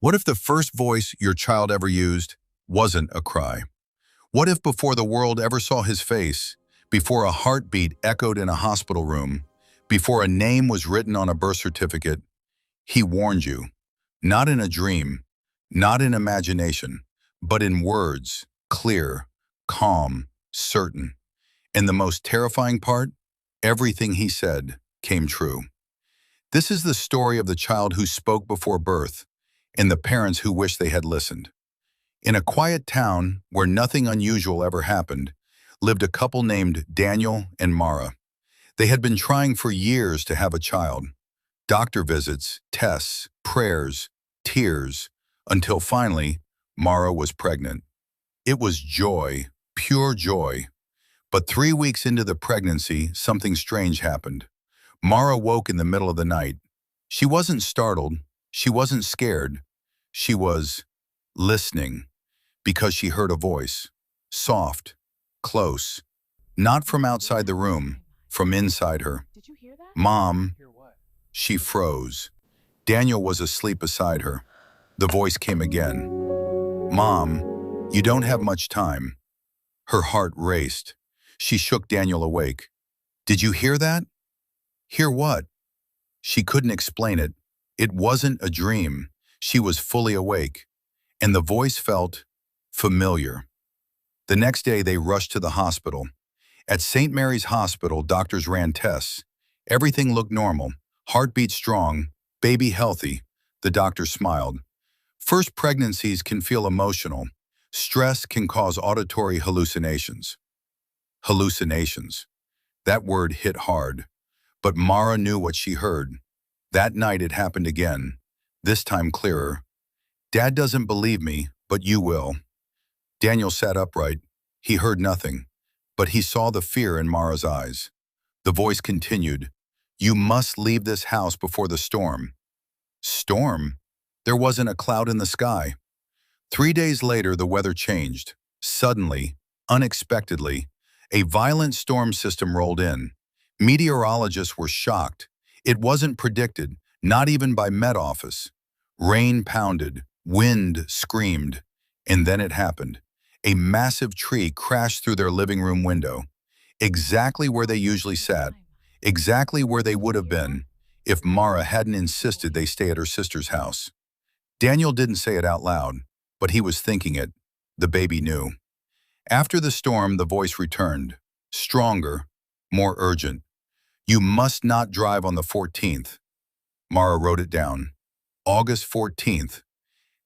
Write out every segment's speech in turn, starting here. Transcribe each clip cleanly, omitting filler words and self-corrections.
What if the first voice your child ever used wasn't a cry? What if before the world ever saw his face, before a heartbeat echoed in a hospital room, before a name was written on a birth certificate, he warned you, not in a dream, not in imagination, but in words, clear, calm, certain. And the most terrifying part, everything he said came true. This is the story of the child who spoke before birth and the parents who wish they had listened. In a quiet town where nothing unusual ever happened, lived a couple named Daniel and Mara. They had been trying for years to have a child. Doctor visits, tests, prayers, tears, until finally, Mara was pregnant. It was joy, pure joy. But 3 weeks into the pregnancy, something strange happened. Mara woke in the middle of the night. She wasn't startled. She wasn't scared. She was listening because she heard a voice, soft, close, not from outside the room, from inside her. Did you hear that? Mom, she froze. Daniel was asleep beside her. The voice came again. Mom, you don't have much time. Her heart raced. She shook Daniel awake. Did you hear that? Hear what? She couldn't explain it. It wasn't a dream. She was fully awake. And the voice felt familiar. The next day, they rushed to the hospital. At St. Mary's Hospital, doctors ran tests. Everything looked normal. Heartbeat strong, baby healthy. The doctor smiled. First pregnancies can feel emotional. Stress can cause auditory hallucinations. Hallucinations. That word hit hard. But Mara knew what she heard. That night it happened again, this time clearer. Dad doesn't believe me, but you will. Daniel sat upright. He heard nothing, but he saw the fear in Mara's eyes. The voice continued, You must leave this house before the storm. Storm? There wasn't a cloud in the sky. 3 days later, the weather changed. Suddenly, unexpectedly, a violent storm system rolled in. Meteorologists were shocked. It wasn't predicted, not even by Met Office. Rain pounded, wind screamed, and then it happened. A massive tree crashed through their living room window, exactly where they usually sat, exactly where they would have been if Mara hadn't insisted they stay at her sister's house. Daniel didn't say it out loud, but he was thinking it. The baby knew. After the storm, the voice returned, stronger, more urgent. You must not drive on the 14th. Mara wrote it down. August 14th.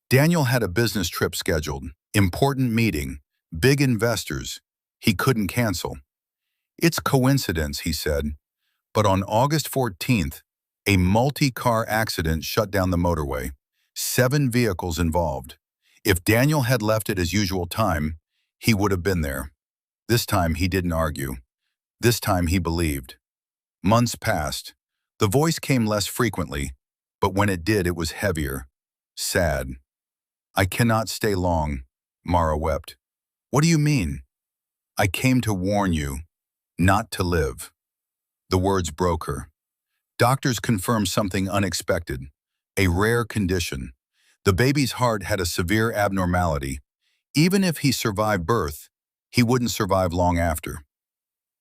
Daniel had a business trip scheduled, important meeting, big investors. He couldn't cancel. It's coincidence, he said, but on August 14th, a multi-car accident shut down the motorway. 7 vehicles involved. If Daniel had left at his usual time, he would have been there. This time he didn't argue. This time he believed. Months passed. The voice came less frequently, but when it did, it was heavier, sad. I cannot stay long, Mara wept. What do you mean? I came to warn you, not to live. The words broke her. Doctors confirmed something unexpected, a rare condition. The baby's heart had a severe abnormality. Even if he survived birth, he wouldn't survive long after.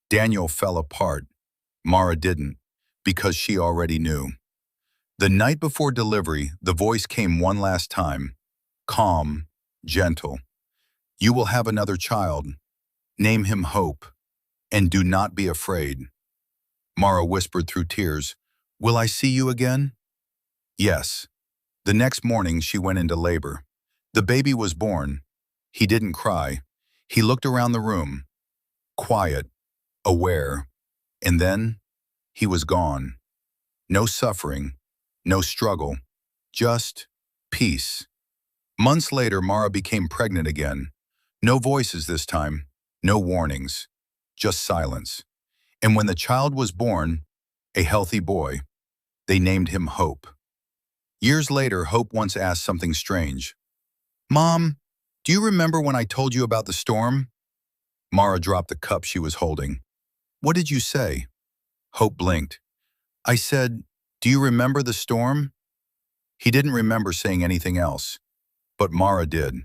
Daniel fell apart. Mara didn't, because she already knew. The night before delivery, the voice came one last time, calm, gentle. You will have another child. Name him Hope, and do not be afraid. Mara whispered through tears, Will I see you again? Yes. The next morning, she went into labor. The baby was born. He didn't cry. He looked around the room, quiet, aware, and then he was gone. No suffering, no struggle, just peace. Months later, Mara became pregnant again. No voices this time, no warnings, just silence. And when the child was born, a healthy boy, they named him Hope. Years later, Hope once asked something strange. Mom, do you remember when I told you about the storm? Mara dropped the cup she was holding. What did you say? Hope blinked. I said, do you remember the storm? He didn't remember saying anything else, but Mara did.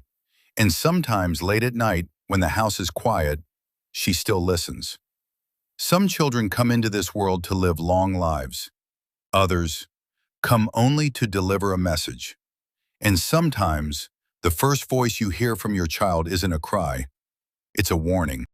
And sometimes late at night, when the house is quiet, she still listens. Some children come into this world to live long lives. Others come only to deliver a message. And sometimes, the first voice you hear from your child isn't a cry, it's a warning.